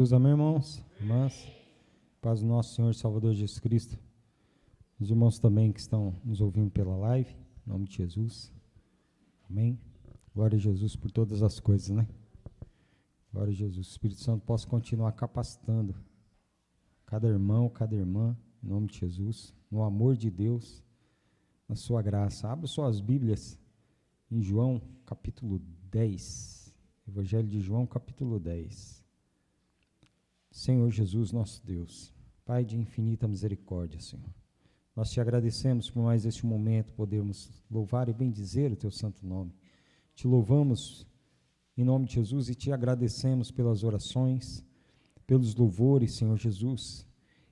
Jesus, amém, irmãos? Irmãs, paz do nosso Senhor e Salvador Jesus Cristo. Os irmãos também que estão nos ouvindo pela live, em nome de Jesus. Amém. Glória a Jesus por todas as coisas, né? Glória a Jesus. O Espírito Santo possa continuar capacitando cada irmão, cada irmã, em nome de Jesus, no amor de Deus, na sua graça. Abra suas Bíblias em João, capítulo 10. Evangelho de João, capítulo 10. Senhor Jesus, nosso Deus, Pai de infinita misericórdia, Senhor. Nós te agradecemos por mais este momento, podermos louvar e bendizer o teu santo nome. Te louvamos em nome de Jesus e te agradecemos pelas orações, pelos louvores, Senhor Jesus,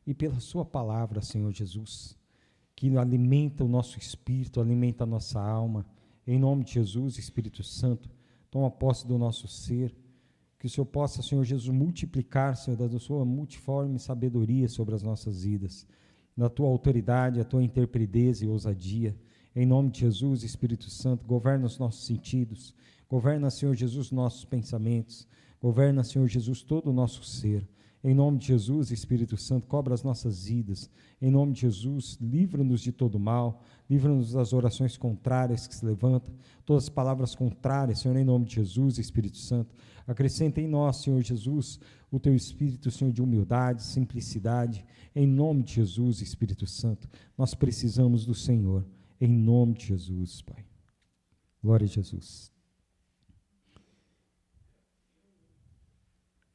e pela sua palavra, Senhor Jesus, que alimenta o nosso espírito, alimenta a nossa alma. Em nome de Jesus, Espírito Santo, toma posse do nosso ser, que o Senhor possa, Senhor Jesus, multiplicar, Senhor, da sua multiforme sabedoria sobre as nossas vidas, na tua autoridade, a tua intrepidez e ousadia. Em nome de Jesus, Espírito Santo, governa os nossos sentidos, governa, Senhor Jesus, nossos pensamentos, governa, Senhor Jesus, todo o nosso ser. Em nome de Jesus, Espírito Santo, cobra as nossas vidas. Em nome de Jesus, livra-nos de todo mal, livra-nos das orações contrárias que se levantam, todas as palavras contrárias, Senhor, em nome de Jesus, Espírito Santo. Acrescenta em nós, Senhor Jesus, o teu espírito, Senhor, de humildade, simplicidade. Em nome de Jesus, Espírito Santo, nós precisamos do Senhor. Em nome de Jesus, Pai. Glória a Jesus.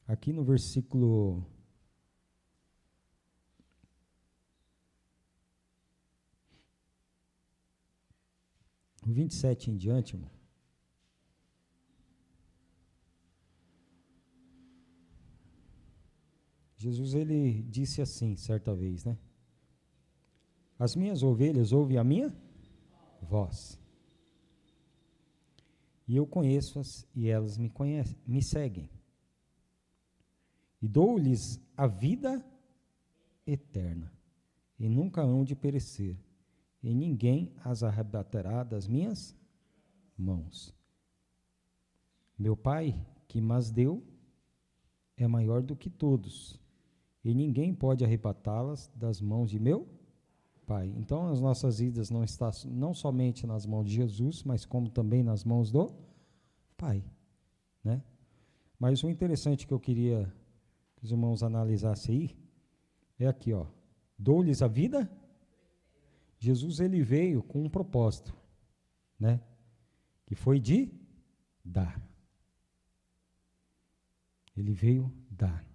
Aqui no versículo 27 em diante, irmão. Jesus, ele disse assim, certa vez, né? As minhas ovelhas ouvem a minha voz. E eu conheço-as e elas me conhecem, me seguem. E dou-lhes a vida eterna, e nunca hão de perecer, e ninguém as arrebatará das minhas mãos. Meu Pai, que mas deu, é maior do que todos, e ninguém pode arrebatá-las das mãos de meu Pai. Então, as nossas vidas não estão não somente nas mãos de Jesus, mas como também nas mãos do Pai, né? Mas o interessante que eu queria que os irmãos analisassem aí é aqui, ó. Dou-lhes a vida. Jesus, ele veio com um propósito, né? Que foi de dar. Ele veio dar.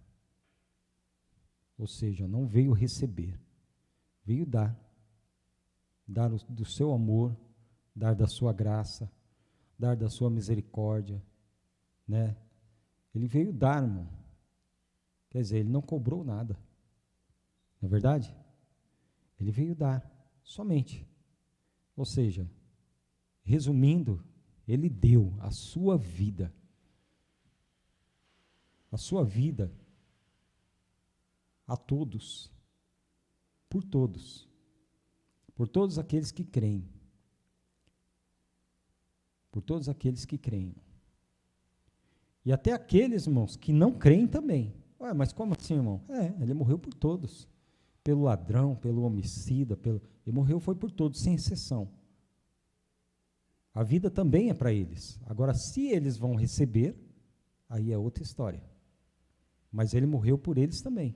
Ou seja, não veio receber. Veio dar. Dar do seu amor, dar da sua graça, dar da sua misericórdia, né? Ele veio dar, irmão. Quer dizer, ele não cobrou nada. Não é verdade? Ele veio dar, somente. Ou seja, resumindo, ele deu a sua vida. A sua vida a todos. Por todos. Por todos aqueles que creem. Por todos aqueles que creem. E até aqueles, irmãos, que não creem também. Ué, mas como assim, irmão? Ele morreu por todos. Pelo ladrão, pelo homicida, ele morreu foi por todos, sem exceção. A vida também é para eles. Agora, se eles vão receber, aí é outra história. Mas ele morreu por eles também.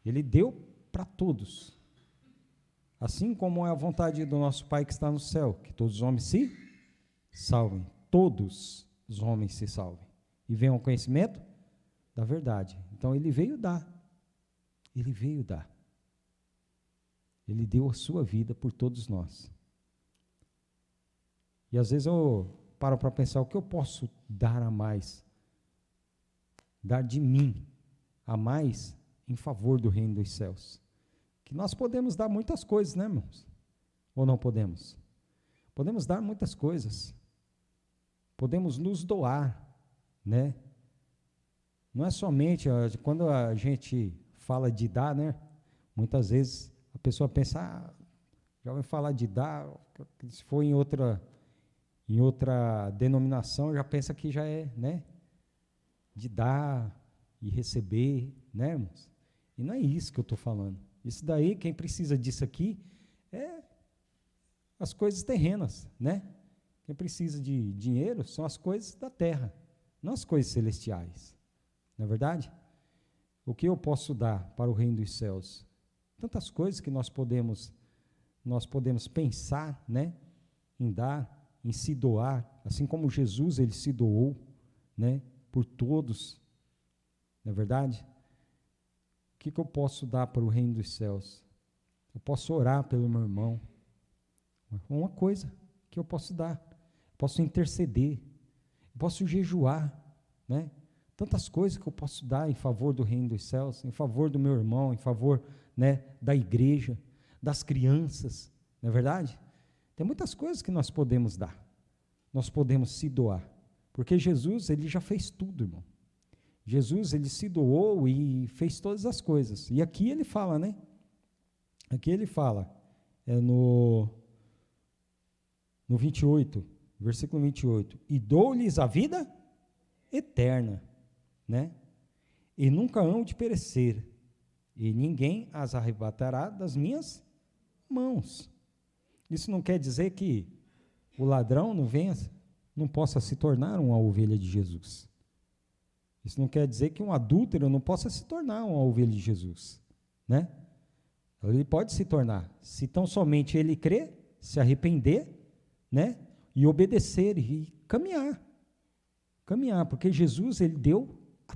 Ele deu para todos. Assim como é a vontade do nosso Pai que está no céu, que todos os homens se salvem. Todos os homens se salvem. E venham ao conhecimento da verdade. Então, ele veio dar. Ele veio dar. Ele deu a sua vida por todos nós. E às vezes eu paro para pensar, o que eu posso dar a mais? Dar de mim a mais em favor do reino dos céus. Que nós podemos dar muitas coisas, né, irmãos? Ou não podemos? Podemos dar muitas coisas. Podemos nos doar, né? Não é somente, quando a gente fala de dar, né? Muitas vezes a pessoa pensa, já vai falar de dar, se for em outra denominação, já pensa que já é, né? De dar e receber, né, irmãos? E não é isso que eu estou falando. Isso daí, quem precisa disso aqui, é as coisas terrenas, né? Quem precisa de dinheiro são as coisas da terra, não as coisas celestiais. Não é verdade? O que eu posso dar para o reino dos céus? Tantas coisas que nós podemos pensar, né, em dar, em se doar, assim como Jesus, ele se doou, né, por todos. Não é verdade? O que eu posso dar para o reino dos céus? Eu posso orar pelo meu irmão. Uma coisa que eu posso dar. Posso interceder. Posso jejuar, né? Tantas coisas que eu posso dar em favor do reino dos céus, em favor do meu irmão, em favor, né, da igreja, das crianças, não é verdade? Tem muitas coisas que nós podemos dar, nós podemos se doar, porque Jesus, ele já fez tudo, irmão. Jesus, ele se doou e fez todas as coisas, e aqui ele fala, né? Aqui ele fala, no 28, versículo 28, e dou-lhes a vida eterna, né? E nunca hão de perecer, e ninguém as arrebatará das minhas mãos. Isso não quer dizer que o ladrão não possa se tornar uma ovelha de Jesus. Isso não quer dizer que um adúltero não possa se tornar uma ovelha de Jesus, né? Ele pode se tornar, se tão somente ele crer, se arrepender, né? E obedecer e caminhar, porque Jesus, ele deu a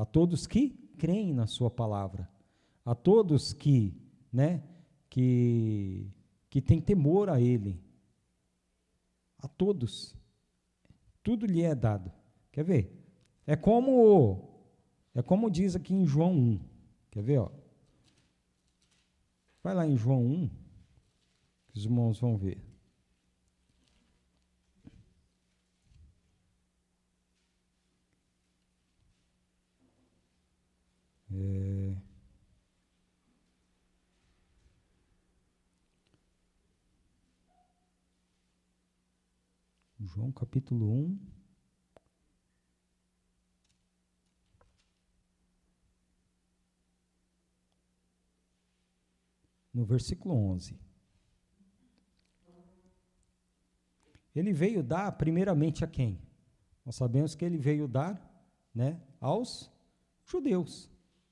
todos que creem na sua palavra, a todos que, né, que têm temor a ele, a todos, tudo lhe é dado. Quer ver? É como diz aqui em João 1, quer ver, ó? Vai lá em João 1, que os irmãos vão ver. João capítulo 1. No versículo 11. Ele veio dar primeiramente a quem? Nós sabemos que ele veio dar, né, aos judeus,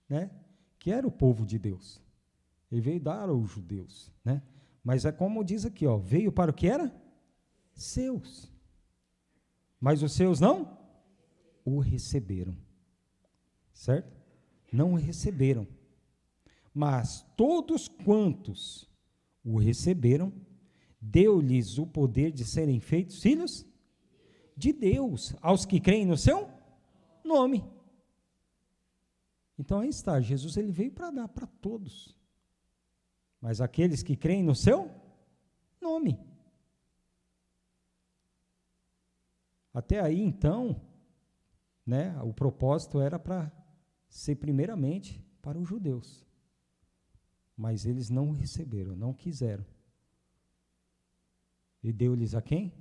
né, que era o povo de Deus. Ele veio dar aos judeus, né? Mas é como diz aqui, ó, veio para o que era? Seus. Mas os seus não o receberam. Certo? Não o receberam. Mas todos quantos o receberam, deu-lhes o poder de serem feitos filhos de Deus, aos que creem no seu nome. Então aí está, Jesus, ele veio para dar para todos, mas aqueles que creem no seu nome. Até aí, então, né, o propósito era para ser primeiramente para os judeus, mas eles não receberam, não quiseram. E deu-lhes a quem?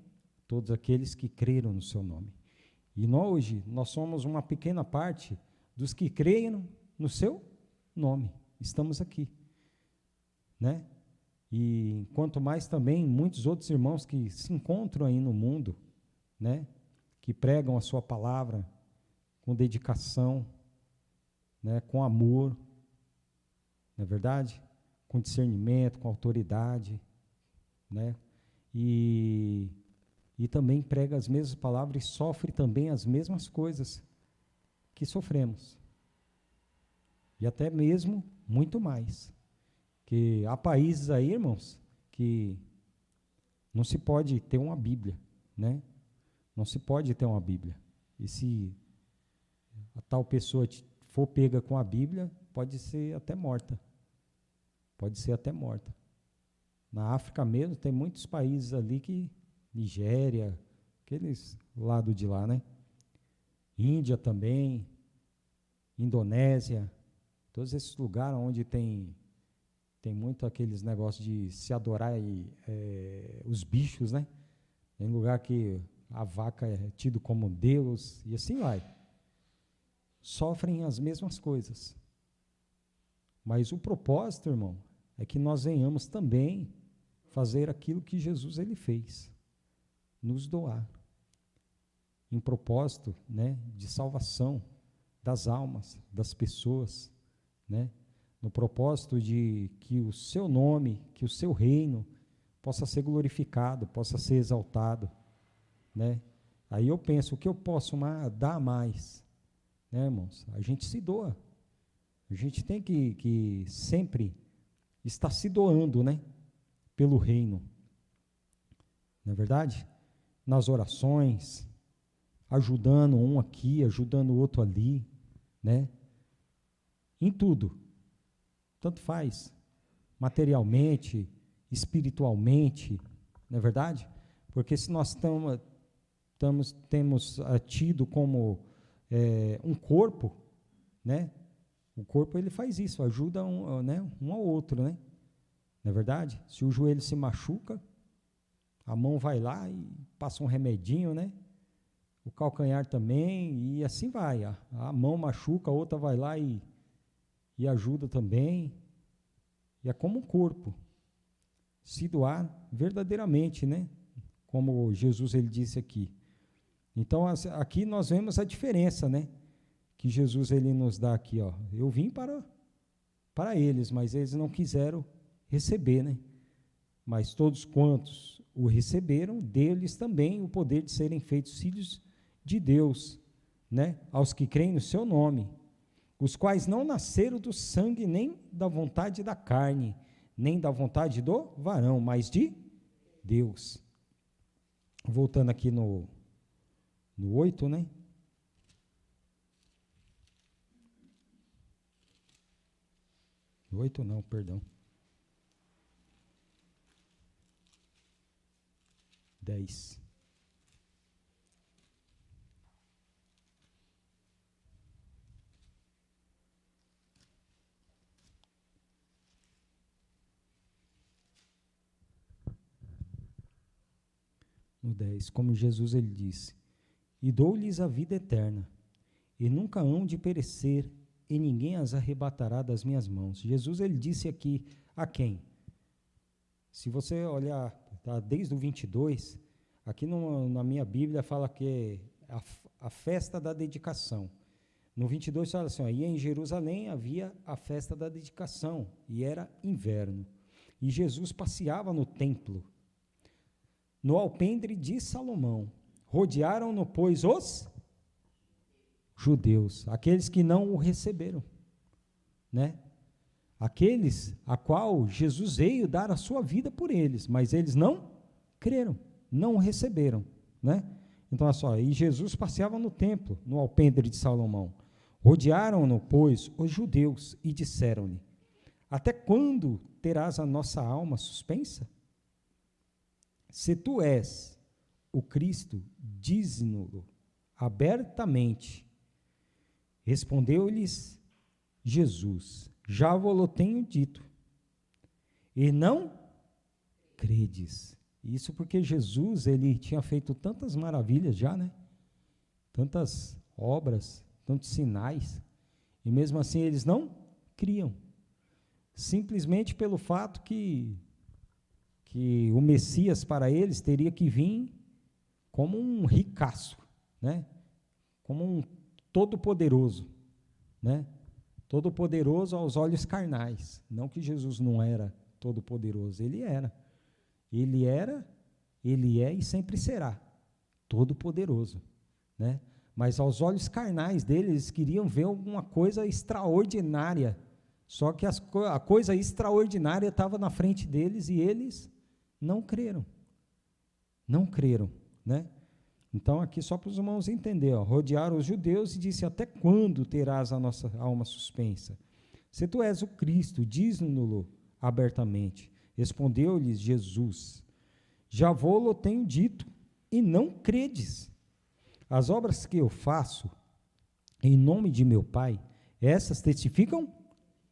Todos aqueles que creram no seu nome. E hoje, nós somos uma pequena parte dos que creem no seu nome. Estamos aqui, né? E quanto mais também muitos outros irmãos que se encontram aí no mundo, né? Que pregam a sua palavra com dedicação, né? Com amor, não é verdade? Com discernimento, com autoridade, né? E também prega as mesmas palavras e sofre também as mesmas coisas que sofremos. E até mesmo muito mais. Que há países aí, irmãos, que não se pode ter uma Bíblia, né? Não se pode ter uma Bíblia. E se a tal pessoa for pega com a Bíblia, pode ser até morta. Pode ser até morta. Na África mesmo, tem muitos países ali que, Nigéria, aqueles lado de lá, né? Índia também, Indonésia, todos esses lugares onde tem muito aqueles negócios de se adorar os bichos, né? Tem lugar que a vaca é tido como Deus, e assim vai. sofrem as mesmas coisas. Mas o propósito, irmão, é que nós venhamos também fazer aquilo que Jesus ele fez, nos doar, em propósito, né, de salvação das almas, das pessoas, né, no propósito de que o seu nome, que o seu reino possa ser glorificado, possa ser exaltado, né? Aí eu penso, o que eu posso dar mais, né, irmãos? A gente se doa, a gente tem que sempre estar se doando, né, pelo reino, não é verdade? Nas orações, ajudando um aqui, ajudando o outro ali, né? Em tudo, tanto faz, materialmente, espiritualmente, não é verdade? Porque se nós temos tido como um corpo, né? O corpo ele faz isso, ajuda um ao outro, né? Não é verdade? Se o joelho se machuca, a mão vai lá e passa um remedinho, né? O calcanhar também, e assim vai. A mão machuca, a outra vai lá e ajuda também. E é como um corpo. Se doar verdadeiramente, né? Como Jesus ele disse aqui. Então, aqui nós vemos a diferença, né? Que Jesus ele nos dá aqui, ó. Eu vim para eles, mas eles não quiseram receber, né? Mas todos quantos o receberam, deu-lhes também o poder de serem feitos filhos de Deus, né? Aos que creem no seu nome, os quais não nasceram do sangue, nem da vontade da carne, nem da vontade do varão, mas de Deus. Voltando aqui no 8, né? No 8 não, perdão. 10. No 10, como Jesus ele disse: e dou-lhes a vida eterna, e nunca hão de perecer, e ninguém as arrebatará das minhas mãos. Jesus ele disse aqui a quem? Se você olhar, tá, desde o 22, aqui na minha Bíblia fala que é a festa da dedicação. No 22 fala assim, ó, e em Jerusalém havia a festa da dedicação, e era inverno. E Jesus passeava no templo, no alpendre de Salomão. Rodearam-no, pois, os judeus, aqueles que não o receberam, né? Aqueles a qual Jesus veio dar a sua vida por eles, mas eles não creram, não o receberam, né? Então, olha só, e Jesus passeava no templo, no alpendre de Salomão. Rodearam-no, pois, os judeus, e disseram-lhe: até quando terás a nossa alma suspensa? Se tu és o Cristo, dize-no-lo abertamente. Respondeu-lhes Jesus: já vos tenho dito, e não credes. Isso porque Jesus, ele tinha feito tantas maravilhas já, né? Tantas obras, tantos sinais, e mesmo assim eles não criam. Simplesmente pelo fato que o Messias para eles teria que vir como um ricaço, né? Como um todo-poderoso, né? Todo-poderoso aos olhos carnais. Não que Jesus não era todo-poderoso, ele era. Ele era, ele é e sempre será todo-poderoso, né? Mas aos olhos carnais deles, eles queriam ver alguma coisa extraordinária. Só que a coisa extraordinária estava na frente deles e eles não creram. Não creram, né? Então, aqui só para os irmãos entenderem, rodearam os judeus e disse: até quando terás a nossa alma suspensa? Se tu és o Cristo, diz-no-lo abertamente. Respondeu-lhes Jesus: já vou-lo tenho dito, e não credes. As obras que eu faço em nome de meu Pai, essas testificam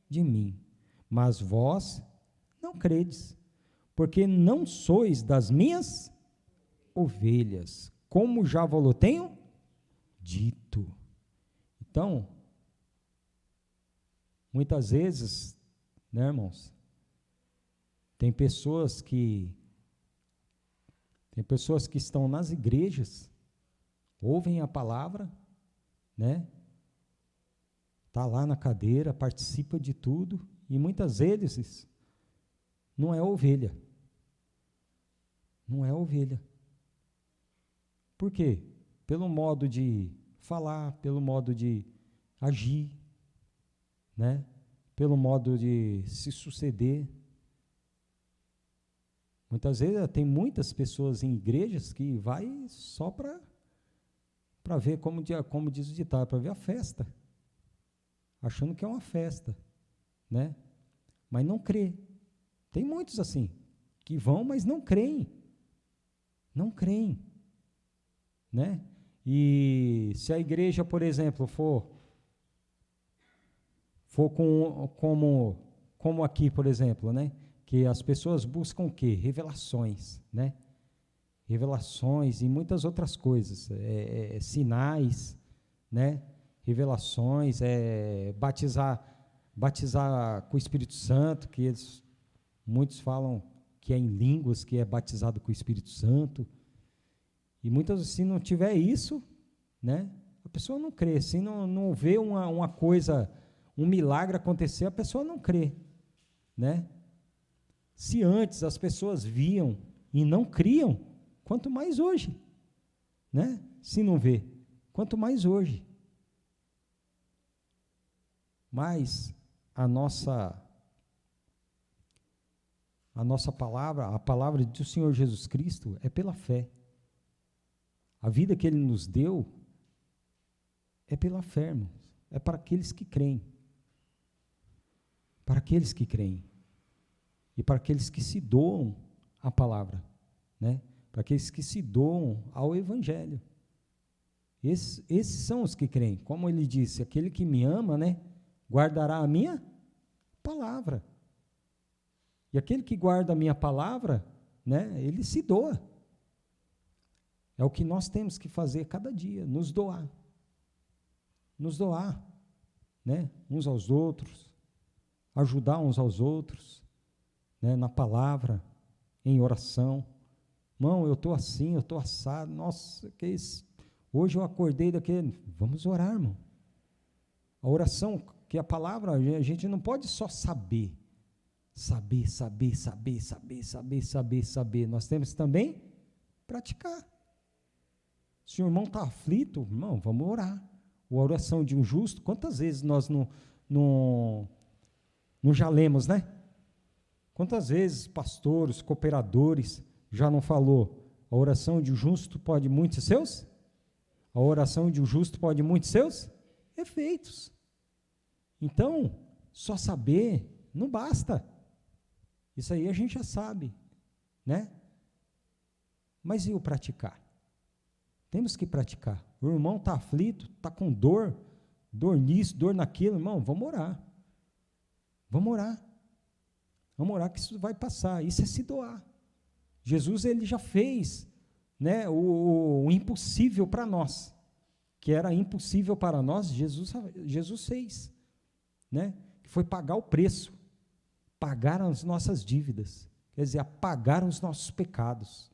de mim, mas vós não credes, porque não sois das minhas ovelhas, como já vos tenho dito. Então, Muitas vezes, né, irmãos, tem pessoas que estão nas igrejas, ouvem a palavra, né? Tá lá na cadeira, participa de tudo, e muitas vezes não é ovelha. Não é ovelha. Por quê? Pelo modo de falar, pelo modo de agir, né? Pelo modo de se suceder. Muitas vezes tem muitas pessoas em igrejas que vai só para ver, como diz o ditado, para ver a festa, achando que é uma festa, né? Mas não crê. Tem muitos assim, que vão, mas não creem. Não creem, né? E se a igreja, por exemplo, for como aqui, por exemplo, né? Que as pessoas buscam o quê? Revelações, né? Revelações e muitas outras coisas, sinais, né? Revelações, batizar com o Espírito Santo, que muitos falam que é em línguas, que é batizado com o Espírito Santo, e muitas, se não tiver isso, né? A pessoa não crê, se não vê uma coisa, um milagre acontecer, a pessoa não crê, né? Se antes as pessoas viam e não criam, quanto mais hoje, né? Se não vê, quanto mais hoje. Mas a nossa palavra, a palavra do Senhor Jesus Cristo é pela fé. A vida que Ele nos deu é pela fé, irmãos. É para aqueles que creem. Para aqueles que creem. E para aqueles que se doam à palavra, né? Para aqueles que se doam ao Evangelho. Esses são os que creem. Como ele disse, aquele que me ama, né, guardará a minha palavra. E aquele que guarda a minha palavra, né, ele se doa. É o que nós temos que fazer cada dia, nos doar. Nos doar, né, uns aos outros, ajudar uns aos outros, né, na palavra, em oração. Irmão, eu estou assim, eu estou assado, nossa, que isso? Hoje eu acordei daquele, vamos orar, irmão. A oração, que a palavra, a gente não pode só saber. Saber. Nós temos que também praticar. Se o irmão está aflito, irmão, vamos orar. A oração de um justo, quantas vezes nós não já lemos, né? Quantas vezes pastores, cooperadores já não falou? A oração de um justo pode muitos seus? A oração de um justo pode muitos seus efeitos. Então, só saber não basta. Isso aí a gente já sabe, né? Mas e o praticar? Temos que praticar. O irmão está aflito, está com dor nisso, dor naquilo, irmão, vamos orar. Vamos orar. Vamos orar que isso vai passar. Isso é se doar. Jesus, ele já fez, né, o impossível para nós. Que era impossível para nós, Jesus fez, né? Que foi pagar o preço. Pagar as nossas dívidas. Quer dizer, apagar os nossos pecados.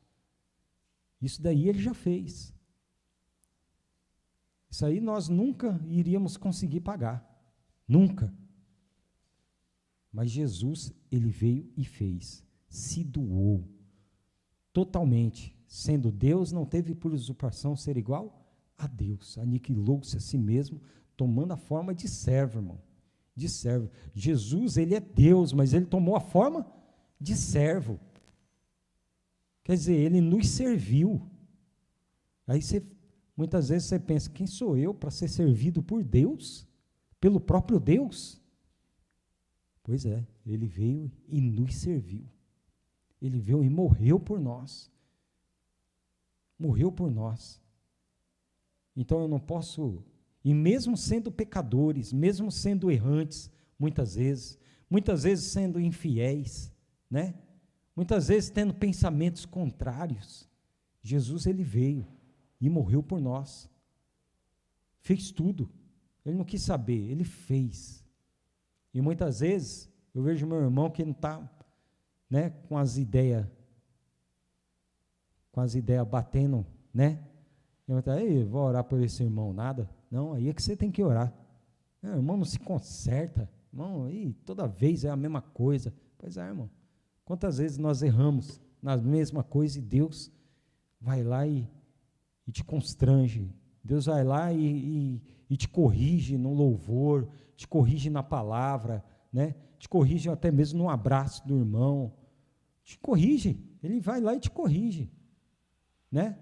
Isso daí ele já fez. Isso aí nós nunca iríamos conseguir pagar. Nunca. Mas Jesus, ele veio e fez. Se doou. Totalmente. Sendo Deus, não teve por usurpação ser igual a Deus. Aniquilou-se a si mesmo, tomando a forma de servo, irmão. De servo. Jesus, ele é Deus, mas ele tomou a forma de servo. Quer dizer, ele nos serviu. Aí muitas vezes você pensa, quem sou eu para ser servido por Deus? Pelo próprio Deus? Pois é, ele veio e nos serviu. Ele veio e morreu por nós. Morreu por nós. Então eu não posso, e mesmo sendo pecadores, mesmo sendo errantes, muitas vezes sendo infiéis, né? Muitas vezes tendo pensamentos contrários, Jesus, ele veio e morreu por nós. Fez tudo. Ele não quis saber, ele fez. E muitas vezes eu vejo meu irmão que não está, né, com as ideias batendo, né? Eu vou orar por esse irmão, nada. Não, aí é que você tem que orar. Não, irmão, não se conserta. Irmão, aí toda vez é a mesma coisa. Pois é, irmão. Quantas vezes nós erramos na mesma coisa e Deus vai lá e te constrange. Deus vai lá e te corrige no louvor, te corrige na palavra, né? Te corrige até mesmo no abraço do irmão. Te corrige. Ele vai lá e te corrige, né?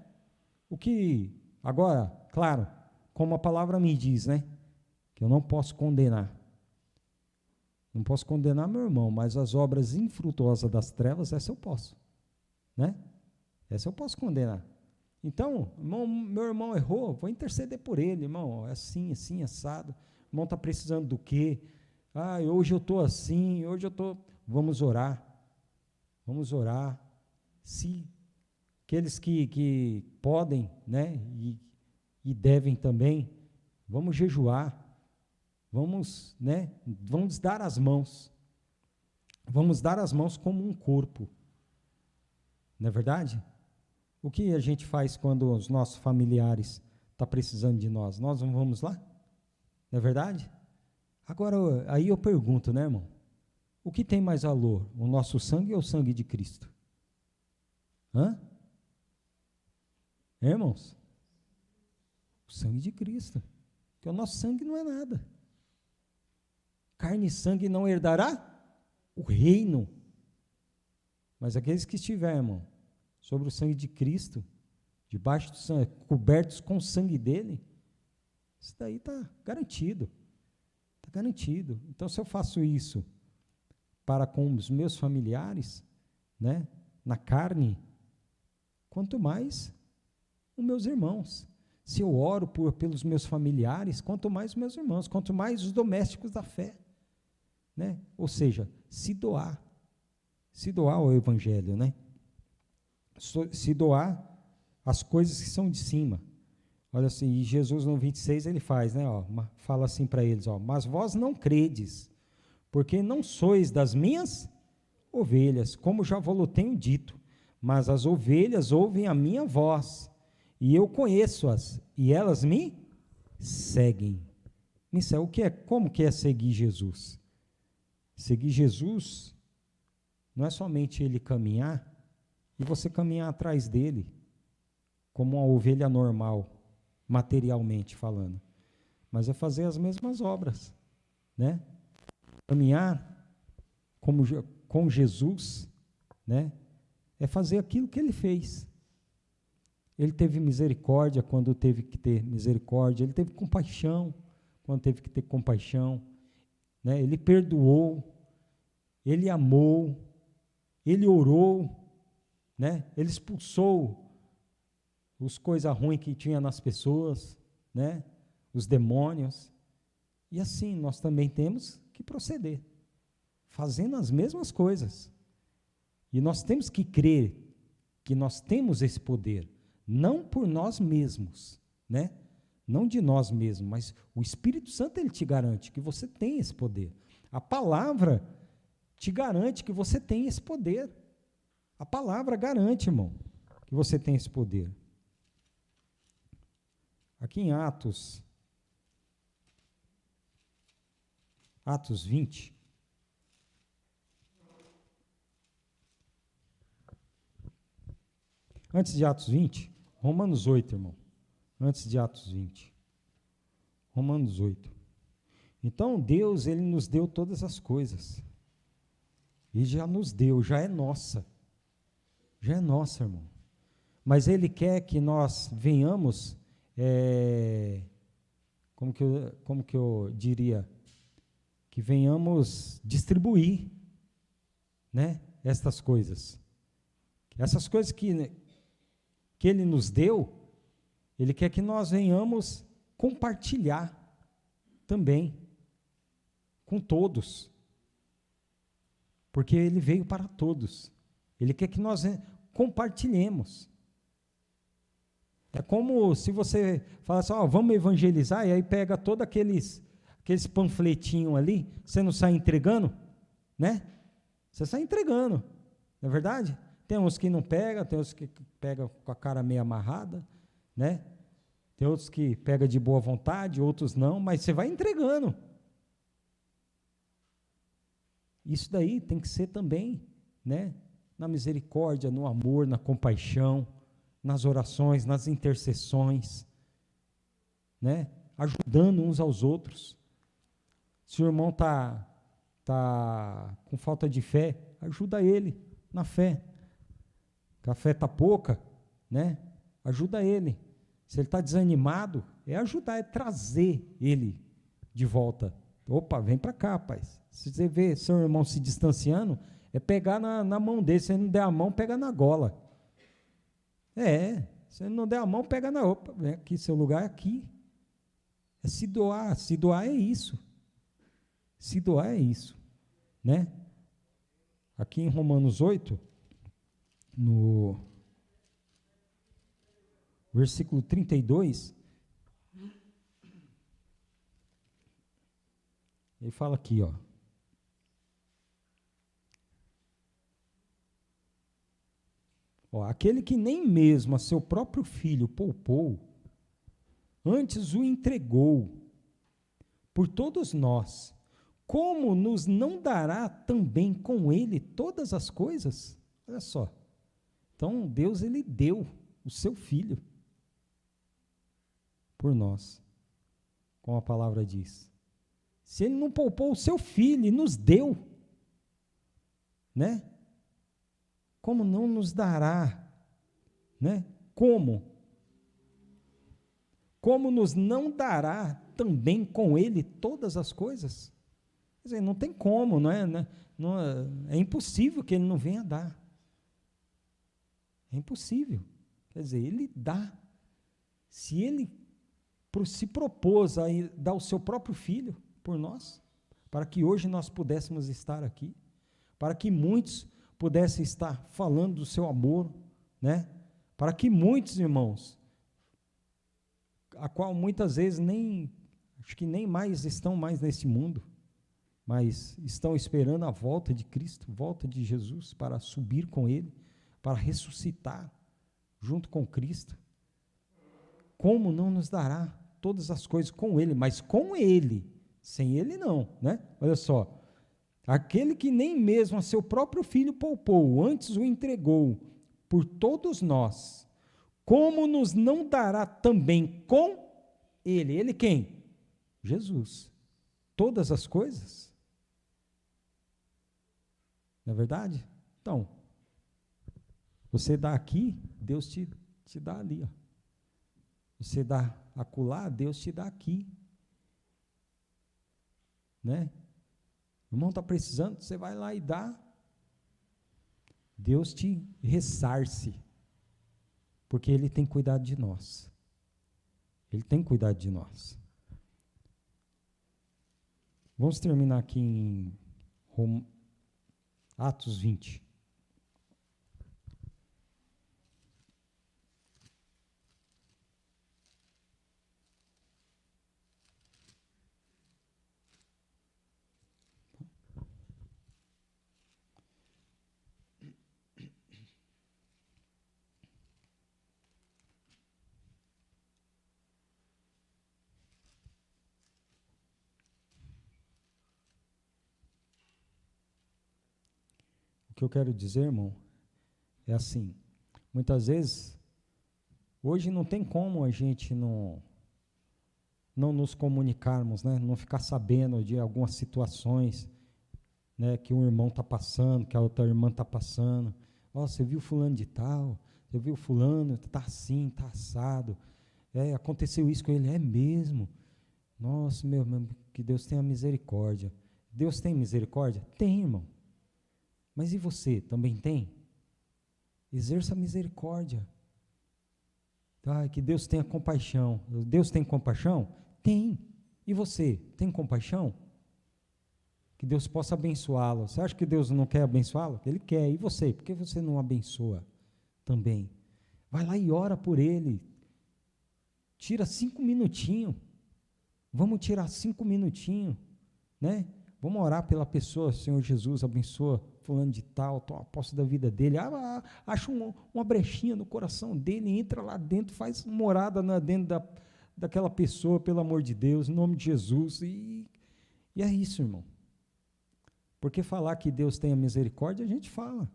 O que, agora, claro, como a palavra me diz, né? Que eu não posso condenar. Não posso condenar meu irmão, mas as obras infrutuosas das trevas, essa eu posso, né? Essa eu posso condenar. Então, meu irmão errou, vou interceder por ele, irmão, é assim, assim, assado. O irmão está precisando do quê? Hoje eu estou assim, hoje eu estou... Vamos orar. Se aqueles que podem, né, e devem também, vamos jejuar. Vamos dar as mãos. Vamos dar as mãos como um corpo. Não é verdade? O que a gente faz quando os nossos familiares estão precisando de nós? Nós não vamos lá? Não é verdade? Agora, aí eu pergunto, né, irmão? O que tem mais valor? O nosso sangue ou o sangue de Cristo? Irmãos? O sangue de Cristo. Porque o nosso sangue não é nada. Carne e sangue não herdará o reino. Mas aqueles que estiverem, irmão, sobre o sangue de Cristo, debaixo do sangue, cobertos com o sangue dele, isso daí está garantido. Está garantido. Então, se eu faço isso para com os meus familiares, né, na carne, quanto mais os meus irmãos. Se eu oro pelos meus familiares, quanto mais os meus irmãos, quanto mais os domésticos da fé. Né? Ou seja, se doar ao evangelho, né? Se doar as coisas que são de cima. Olha assim, e Jesus no 26 ele faz, né? Fala assim para eles, mas vós não credes, porque não sois das minhas ovelhas, como já vos tenho dito, mas as ovelhas ouvem a minha voz, e eu conheço-as, e elas me seguem. Como que é seguir Jesus? Seguir Jesus não é somente ele caminhar e você caminhar atrás dele, como uma ovelha normal, materialmente falando, mas é fazer as mesmas obras, né? Caminhar com Jesus, né? É fazer aquilo que ele fez. Ele teve misericórdia quando teve que ter misericórdia, ele teve compaixão quando teve que ter compaixão, né? Ele perdoou, ele amou, ele orou, né? Ele expulsou os coisas ruins que tinha nas pessoas, né? Os demônios. E assim nós também temos que proceder, fazendo as mesmas coisas. E nós temos que crer que nós temos esse poder, não por nós mesmos, né? Não de nós mesmos, mas o Espírito Santo ele te garante que você tem esse poder. A palavra te garante que você tem esse poder. A palavra garante, irmão, que você tem esse poder. Aqui em Atos 20. Antes de Atos 20, Romanos 8, irmão. Antes de Atos 20. Romanos 8. Então, Deus, ele nos deu todas as coisas. E já nos deu, já é nossa. Já é nossa, irmão. Mas ele quer que nós venhamos, como que eu diria? Que venhamos distribuir, né, estas coisas. Essas coisas que ele nos deu, ele quer que nós venhamos compartilhar também com todos. Porque ele veio para todos. Ele quer que nós compartilhemos. É como se você fala assim, vamos evangelizar, e aí pega todas aqueles panfletinhos ali, você não sai entregando, né? Você sai entregando, não é verdade? Tem uns que não pegam, tem uns que pegam com a cara meio amarrada, né? Tem outros que pegam de boa vontade, outros não, mas você vai entregando. Isso daí tem que ser também, né? Na misericórdia, no amor, na compaixão, nas orações, nas intercessões, né? Ajudando uns aos outros. Se o irmão tá com falta de fé, ajuda ele na fé. Que a fé está pouca, né? Ajuda ele. Se ele está desanimado, é ajudar, é trazer ele de volta. Opa, vem para cá, rapaz. Se você vê seu irmão se distanciando, é pegar na mão dele. Se ele não der a mão, pega na gola. Se ele não der a mão, pega na... Opa, vem aqui, seu lugar é aqui. É se doar. Se doar é isso. Se doar é isso, né? Aqui em Romanos 8, no versículo 32, ele fala aqui, aquele que nem mesmo a seu próprio filho poupou, antes o entregou por todos nós, como nos não dará também com ele todas as coisas? Olha só. Então, Deus, ele deu o seu filho por nós, como a palavra diz. Se ele não poupou o seu filho e nos deu, né? Como não nos dará, né? Como nos não dará também com ele todas as coisas? Quer dizer, não tem como, é impossível que ele não venha dar. É impossível. Quer dizer, ele dá. Se ele se propôs a dar o seu próprio filho por nós, para que hoje nós pudéssemos estar aqui, para que muitos pudessem estar falando do seu amor, né? Para que muitos irmãos, a qual muitas vezes acho que nem mais estão mais nesse mundo, mas estão esperando a volta de Cristo, volta de Jesus, para subir com Ele, para ressuscitar junto com Cristo. Como não nos dará todas as coisas com Ele, mas com Ele, sem Ele não, né? Olha só, aquele que nem mesmo a seu próprio filho poupou, antes o entregou por todos nós, como nos não dará também com Ele? Ele quem? Jesus. Todas as coisas? Não é verdade? Então, você dá aqui, Deus te dá ali, Você dá acolá, Deus te dá aqui. Né? O irmão está precisando, você vai lá e dá. Deus te ressarce, porque Ele tem cuidado de nós. Ele tem cuidado de nós. Vamos terminar aqui em Atos 20. O que eu quero dizer, irmão, é assim, muitas vezes, hoje não tem como a gente não nos comunicarmos, né? Não ficar sabendo de algumas situações, né, que um irmão está passando, que a outra irmã está passando. Você viu fulano de tal? Você viu fulano? Está assim, está assado. Aconteceu isso com ele. É mesmo? Nossa, meu, que Deus tenha misericórdia. Deus tem misericórdia? Tem, irmão. Mas e você, também tem? Exerça a misericórdia. Que Deus tenha compaixão. Deus tem compaixão? Tem. E você, tem compaixão? Que Deus possa abençoá-lo. Você acha que Deus não quer abençoá-lo? Ele quer. E você? Por que você não abençoa também? Vai lá e ora por ele. Tira 5 minutinhos. Vamos tirar 5 minutinhos, né? Vamos orar pela pessoa. Senhor Jesus, abençoa fulano de tal, toma posse da vida dele. Acha uma brechinha no coração dele, entra lá dentro, faz morada dentro daquela pessoa, pelo amor de Deus, em nome de Jesus. E é isso, irmão. Porque falar que Deus tenha misericórdia, a gente fala,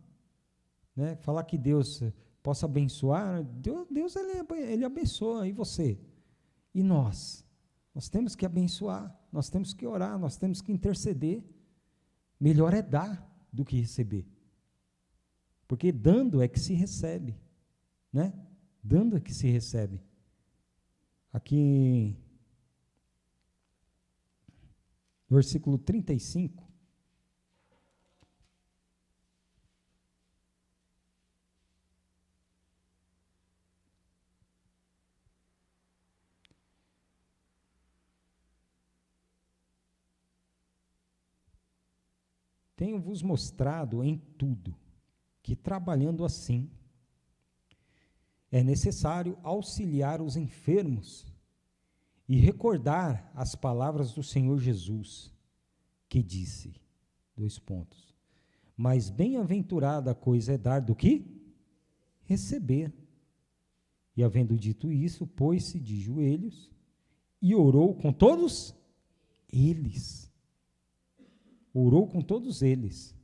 né? Falar que Deus possa abençoar, Deus ele abençoa, e você? E nós? Nós temos que abençoar, nós temos que orar, nós temos que interceder. Melhor é dar do que receber. Porque dando é que se recebe, né? Dando é que se recebe. Aqui, versículo 35. Tenho-vos mostrado em tudo que, trabalhando assim, é necessário auxiliar os enfermos e recordar as palavras do Senhor Jesus, que disse, mas bem-aventurada coisa é dar do que? Receber. E havendo dito isso, pôs-se de joelhos e orou com todos eles. Orou com todos eles.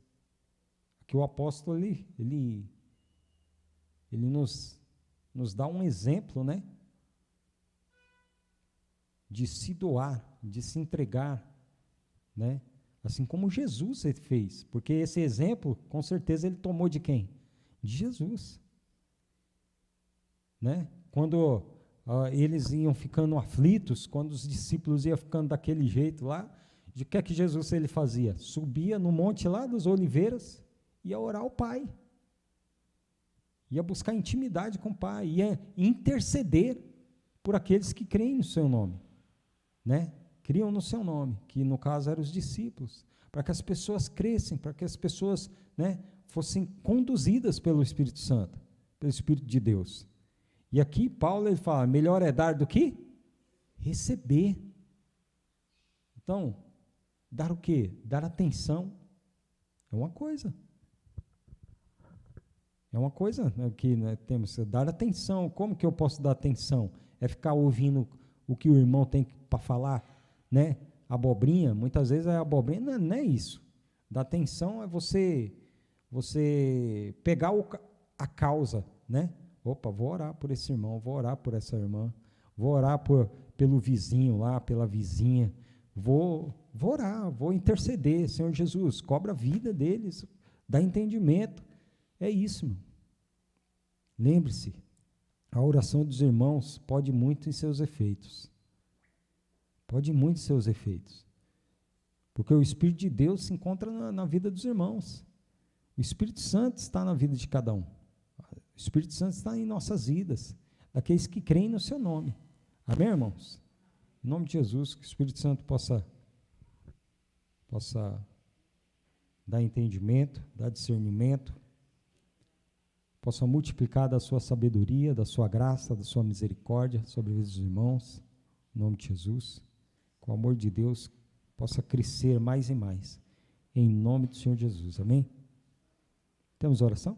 Aqui o apóstolo, ele nos dá um exemplo, né? De se doar, de se entregar, né? Assim como Jesus fez. Porque esse exemplo, com certeza, ele tomou de quem? De Jesus. Né? Quando eles iam ficando aflitos, quando os discípulos iam ficando daquele jeito lá, de que Jesus ele fazia? Subia no monte lá das oliveiras, ia orar ao Pai, ia buscar intimidade com o Pai, ia interceder por aqueles que creem no seu nome, né? Criam no seu nome, que no caso eram os discípulos, para que as pessoas crescem, para que as pessoas, né, fossem conduzidas pelo Espírito Santo, pelo Espírito de Deus. E aqui Paulo ele fala, melhor é dar do que receber. Então, dar o quê? Dar atenção é uma coisa. É uma coisa, né, que, né, temos que dar atenção. Como que eu posso dar atenção? É ficar ouvindo o que o irmão tem para falar, né? Abobrinha, muitas vezes é abobrinha, não é isso. Dar atenção é você pegar a causa, né? Opa, vou orar por esse irmão, vou orar por essa irmã, vou orar pelo vizinho lá, pela vizinha, vou orar, vou interceder, Senhor Jesus, cobra a vida deles, dá entendimento. É isso, irmão. Lembre-se, a oração dos irmãos pode muito em seus efeitos. Pode muito em seus efeitos. Porque o Espírito de Deus se encontra na vida dos irmãos. O Espírito Santo está na vida de cada um. O Espírito Santo está em nossas vidas, daqueles que creem no seu nome. Amém, irmãos? Em nome de Jesus, que o Espírito Santo possa dar entendimento, dar discernimento, possa multiplicar da sua sabedoria, da sua graça, da sua misericórdia sobre os irmãos, em nome de Jesus, com o amor de Deus, possa crescer mais e mais, em nome do Senhor Jesus, amém? Temos oração?